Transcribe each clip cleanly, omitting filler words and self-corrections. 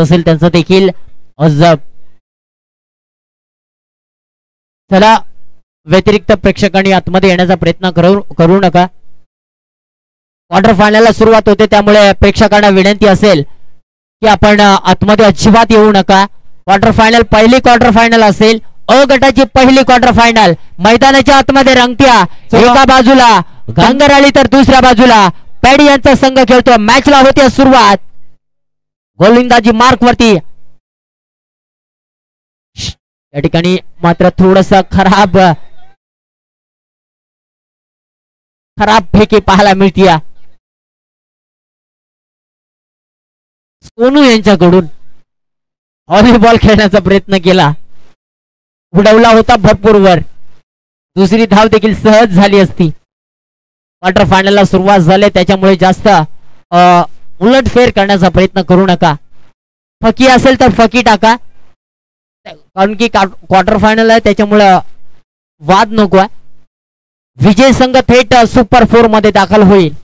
होत असेल त्यांचं देखील अजब. चला, व्यतिरिक्त प्रेक्षकांनी आतमध्ये येण्याचा प्रयत्न करू नका. क्वार्टर फायनलला सुरुवात होते, त्यामुळे प्रेक्षकांना विनंती असेल की आपण आतमध्ये अजिबात येऊ नका. क्वार्टर फायनल पहिली क्वार्टर फायनल असेल, अ गटाची पहिली क्वार्टर फायनल. मैदानाच्या आतमध्ये रंगत्या एका बाजूला गांगराळी तर दुसऱ्या बाजूला पॅडी यांचा संघ खेळतो. मॅचला होती सुरुवात. गोलंदाजी मार्क वरती या ठिकाणी मात्र थोडस खराब फेकी पाहायला मिळते. सोनू यांच्याकडून व्हॉलीबॉल खेळण्याचा प्रयत्न केला, उडवला होता भरपूर वर. दुसरी धाव देखील सहज झाली असती. क्वार्टर फायनलला सुरुवात झाली, त्याच्यामुळे जास्त उलटफेर करण्याचा प्रयत्न करू नका. फकी असेल तर फकी टाका, कारण की क्वार्टर फायनल आहे, त्याच्यामुळे वाद नको आहे. विजय संघ थेट सुपर 4 मध्ये दाखल होईल.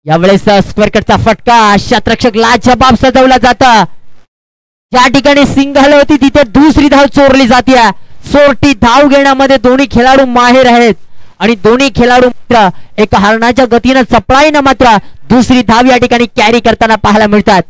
यावेळेस स्क्वेअर कटचा फटका, शतरक्षक लाजवाब सजवला जाता. ज्या ठिकाणी सिंगल होती तिथे दुसरी धाव चोरली जाते. सोरटी धाव घेण्यामध्ये दोन्ही खेळाडू माहेर आहेत आणि दोन्ही खेळाडू मात्र एक हरणाच्या गतीनं चपळाईनं मात्र दुसरी धाव या ठिकाणी कॅरी करताना पाहायला मिळतात.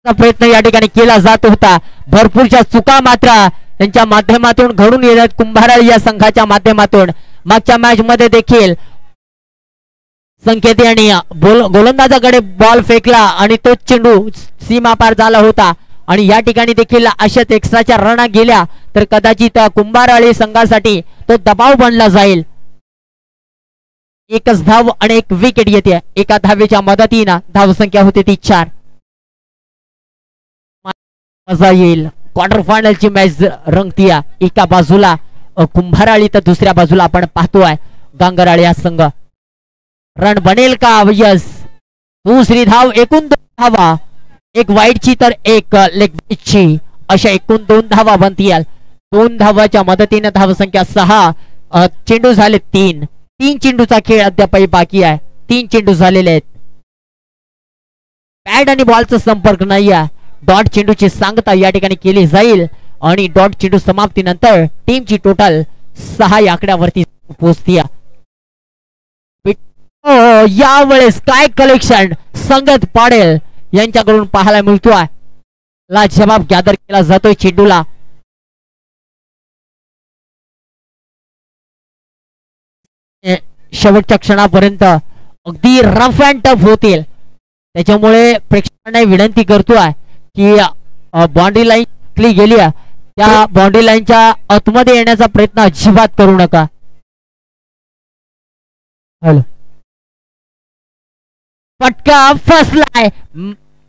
प्रयत्न या ठिकाणी केला जात होता. भरपूरच्या चुका मात्र त्यांच्या माध्यमातून घडून येतात कुंभाराळी या संघाच्या माध्यमातून. मागच्या मॅच मध्ये देखील संकेत यांनी गोलंदाजाकडे बॉल फेकला आणि तो चेंडू सीमा पार झाला होता. आणि या ठिकाणी देखील अशाच एक्स्ट्राच्या रना गेल्या तर कदाचित कुंभाराळी संघासाठी तो दबाव बनला जाईल. एकच धाव आणि एक विकेट येते. एका धावेच्या मदतीनं धावसंख्या होते ती 4. मजा येईल. क्वार्टर फायनलची मॅच रंगतीया. एका बाजूला कुंभाराळी तर दुसऱ्या बाजूला आपण पाहतोय गांगराळी हा संघ. रन बनेल का? यस. दुसरी धाव. एकूण 2 धावा, एक वाईटची तर एक लेगची, अशा एकूण 2 धावा बनतील. 2 धावाच्या मदतीने धावसंख्या 6. चेंडू झाले 3. 3 चेंडूचा खेळ अद्यापही बाकी आहे. 3 चेंडू झालेले आहेत. पॅड आणि बॉलचा संपर्क नाही आहे. डॉट चेंडूची सांगता या ठिकाणी केली जाईल आणि डॉट चेंडू समाप्तीनंतर टीमची टोटल 6 या आकड्यावरती पोहोचते. यावेळेस काय कलेक्शन संगत पाडेल यांच्याकडून पाहायला मिळतोय. लाजवाब गॅदर केला जातोय चेंडूला. शेवटच्या क्षणापर्यंत अगदी रफ अँड टफ होतील. त्याच्यामुळे प्रेक्षकांना विनंती करतोय की बाउंड्री लाईन क्ली गेली, त्या बाउंड्री लाईनच्या आतमध्ये येण्याचा प्रयत्न अजिबात करू नका. हॅलो, फटका फसलाय.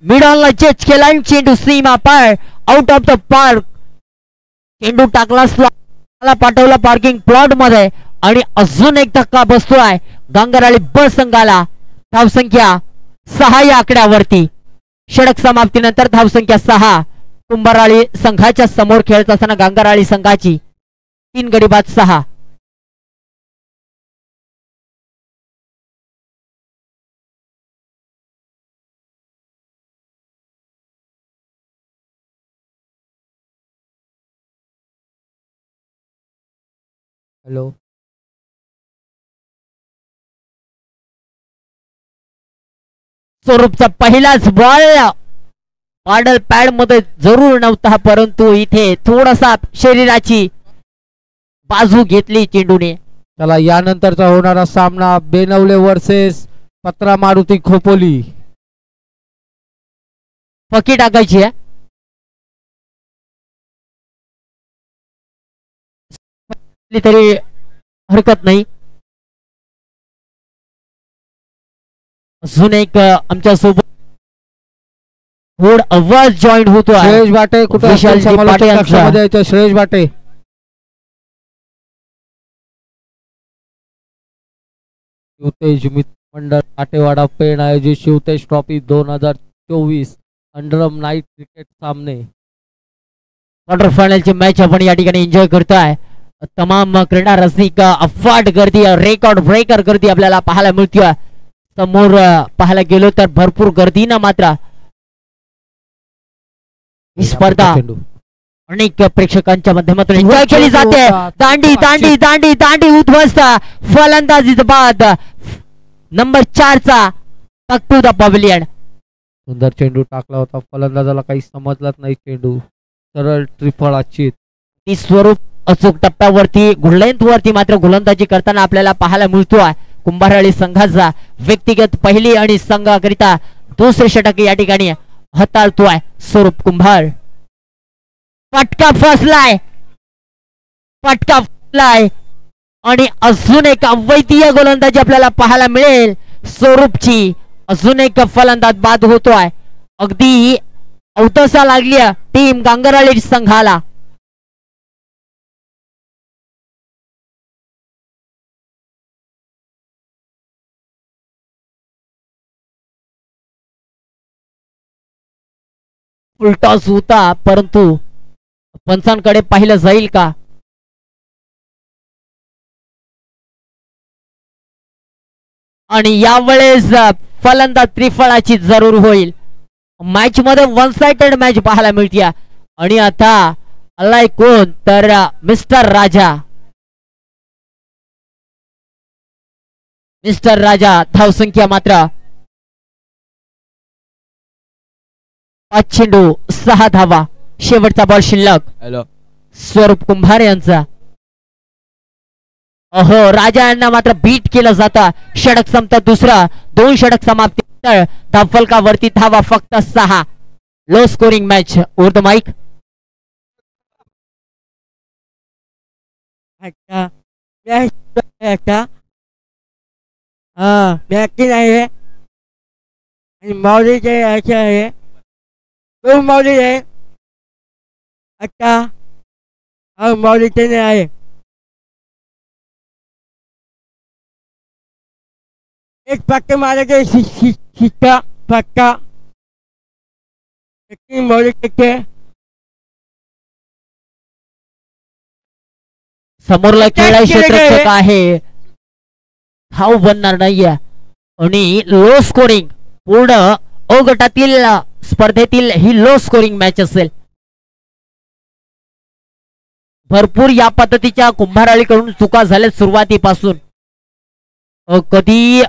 मिडॉलला चेच केला, चेंडू सीमा पार, आउट ऑफ द पार्क. चेंडू टाकला, पाठवला पार्किंग प्लॉट मध्ये आणि अजून एक धक्का बसतोय गांगराळी ब संघाला. धावसंख्या 6 या आकड्यावरती. षटक समाप्तीनंतर धावसंख्या 6. कुंभाराळी संघाच्या समोर खेळत असताना गांगराळी संघाची 3 गडी बाद 6. हॅलो, स्वरूपचा पहिलाच बॉल पाडल पॅड मध्ये जरूर नव्हता, परंतु इथे थोडासा शरीराची बाजू घेतली चेंडूने. चला, यानंतरचा होणारा सामना बेनवले वर्सेस पत्रा मारुती खोपोली. फकी टाकायची आहे. तरी हरकत नाही. अजून एक आमच्या सोबत थोड आवाज जॉईन होतो. श्रेयस बाटे कुठे? श्रेयस बाटे. शिवतेज मित्र मंडळ आटेवाडा पेण आयोजित शिवतेज ट्रॉफी 2024 अंडरम नाईट क्रिकेट सामने. क्वार्टर फायनलची मॅच आपण या ठिकाणी एन्जॉय करतोय. तमाम क्रीडा रसिक अफाट गर्दी, रेकॉर्ड ब्रेकर गर्दी आपल्याला पाहायला मिळते. समोर पाहायला गेलो तर भरपूर गर्दी ना मात्र ही स्पर्धा अनेक प्रेक्षकांच्या माध्यमातून एन्जॉय केली जाते. दांडी दांडी दांडी दांडी उद्ध्वस्त. फलंदाजी बाद नंबर 4 चा टू द पवेलियन. सुंदर चेंडू टाकला होता, फलंदाजाला काही समजलाच नाही. चेंडू सरळ ट्रिपल आचित. ती स्वरूप अचूक टप्प्यावरती लेंथ वरती मात्र गोलंदाजी करताना आपल्याला पाहायला मिळतोय. कुंभारळी संघाचा व्यक्तिगत पहिली आणि संघाकरिता दुसरे षटक या ठिकाणी हाताळतोय स्वरूप कुंभार. फटका फसलाय, फटका फसलाय आणि अजून एक अवैधीय गोलंदाजी आपल्याला पाहायला मिळेल. स्वरूपची अजून एक फलंदाज बाद होतोय. अगदी अवतसा लागली टीम गांगराळी संघाला. फुल टॉस होता परंतु पंचांकडे पाहिलं जाईल का? आणि यावेळेस फलंदाज त्रिफळाची जरूर होईल. मॅच मध्ये वन साइडेड मॅच पाहायला मिळते. आणि आता आलाय कोण तर मिस्टर राजा. मिस्टर राजा धावसंख्या मात्र 5 चेंडू 6 धावा. शेवटचा बॉल शिल्लक. स्वरूप कुंभार यांचा. अहो, राजा यांना मात्र बीट केलं जातं. षटक संपत दुसरा, 2 षटक समाप्ती. धावफलकावरती धावा फक्त 6. Low scoring match. Over the mic. आहे आणि माऊलीचे याचे आहे, 2 माऊली आहे. आता माऊलीचे नाही आहे. एक पक्के मारायचे शिक्का पक्का मौलिक टक्के. समोरला खेळा क्षेत्ररक्षक आहे, धाव बनणार नाहीये आणि लो स्कोरिंग. पूर्ण अ गटातील स्पर्धेतील ही लो स्कोरिंग मॅच असेल. भरपूर या पद्धतीच्या कुंभाराळीकडून चुका झाल्या सुरुवातीपासून. कधी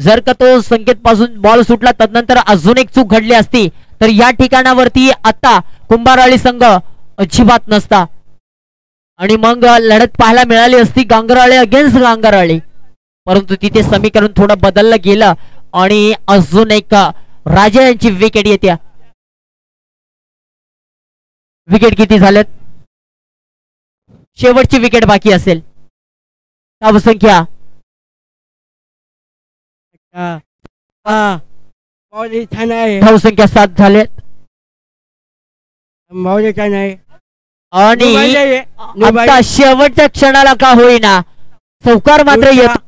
जर का तो संकेत पासून बॉल सुटला तदनंतर अजून एक चूक घडली असती तर या ठिकाणावरती आता कुंभाराळी संघ अजिबात नसता आणि मग लढत पाहायला मिळाली असती गांगराळे अगेन्स्ट गांगराळे. परंतु तिथे समीकरण थोडं बदललं गेलं आणि अजून एक राजा यांची विकेट येते. विकेट किती झालेत? शेवटची विकेट बाकी असेल. धावसंख्या धावसंख्या 7 झालेत. माऊलीचा नाही आणि आता शेवटच्या क्षणाला का होईना चौकार मात्र येत.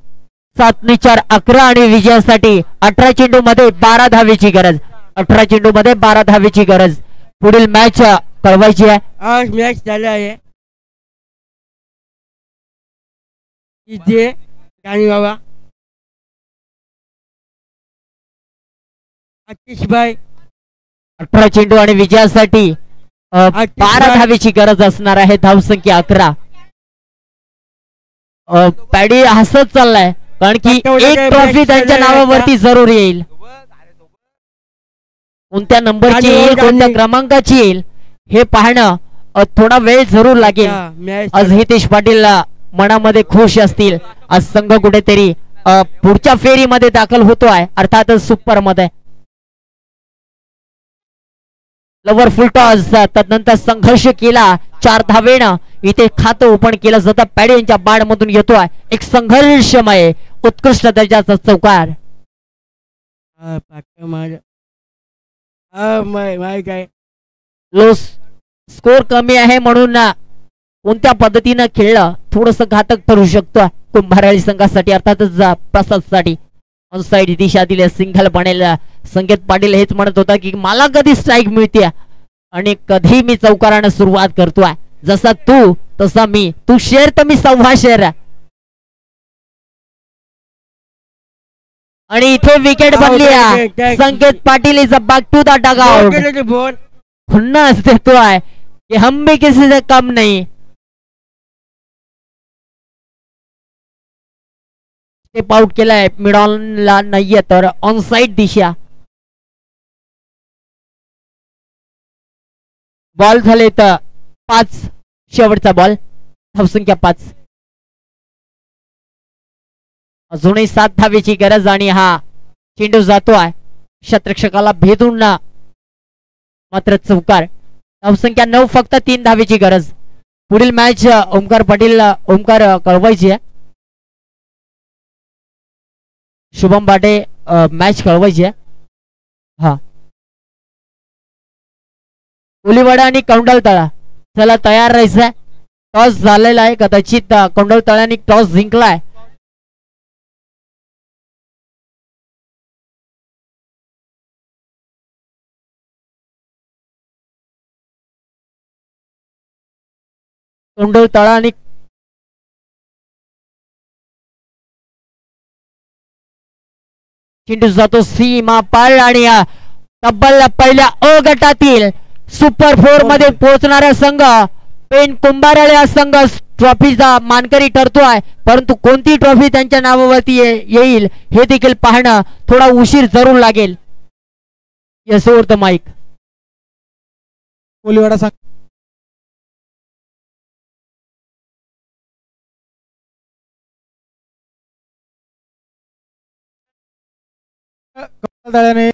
7-4 11 आणि विजयासाठी 18 चेंडू मध्ये 12 धावेची गरज. 18 चेंडू मध्ये 12 धावेची गरज. पुढील मॅच कळवायची आहे. आज मॅच झाला आहे इथे गाणी बाबा 18 चेंडू आणि विजयासाठी 12 धावेची गरज असणार आहे. धावसंख्या 11. पॅडी हसत चाललाय कारण की एक ट्रॉफी त्यांच्या नावावरती जरूर येईल. कोणत्या नंबरची येईल, कोणत्या क्रमांकाची येईल हे पाहणं थोडा वेळ जरूर लागेल. आज हितेश पाटील मनामध्ये खुश असतील. आज संघ कुठेतरी पुढच्या फेरीमध्ये दाखल होतोय, अर्थातच सुपर मध्ये. लवर फुल टॉस तदनंतर संघर्ष केला 4 धावेनं. इथे खातं ओपन केलं जातं. पॅडी यांच्या बाड मधून येतोय एक संघर्षमय उत्कृष्ट दर्जाचा चौकार. लो स्कोर कमी आहे म्हणून कोणत्या पद्धतीनं खेळलं थोडस घातक ठरू शकतो कुंभाराळी संघासाठी, अर्थातच प्रसादसाठी. ऑन साइड दिशा दिली सिंगल बनेल. संकेत पाटील हेच म्हणत होता की मला कधी स्ट्राईक मिळते आणि कधी मी चौकारानं सुरुवात करतोय. जसा तू तसा मी. तू शेर तर मी 1.25 शेर. आणि इथे विकेट बनली आहे. Sanket Patil is back to the dugout. Ball खुन्नस देतोय कि हम भी किसी से कम नहीं. स्टेप आउट केलाय. मिडॉनला नाहीये तर ऑन साइड दिशा. बॉल झाले तर 5. शेवटचा बॉल. धावसंख्या 5. अजूनही 7 धावेची गरज आणि हा चेंडू जातोय शतरक्षकाला भेदून ना. मात्र चौकार. धावसंख्या 9. फक्त 3 धावेची गरज. पुढील मॅच ओमकार पाटील ओमकार कळवायची आहे. शुभम बाटे मॅच कळवायची आहे. हा कोलीवाडा आणि कौंडल तळा. चला तयार राहायचंय. टॉस झालेला आहे. कदाचित कौंडल तळ्याने टॉस जिंकलाय. कौंडल तळा आणि चेंडू जातो सीमा पार आणि तब्बल पहिल्या अ गटातील सुपर 4 मध्ये पोहोचणारा संघ पेन कुंभाराळे हा संघ ट्रॉफीचा मानकरी ठरतोय. परंतु कोणती ट्रॉफी त्यांच्या नावावरती येईल हे देखील पाहणं थोडा उशीर जरूर लागेल. Yes over the mic. Koliwada संघ तळ्याने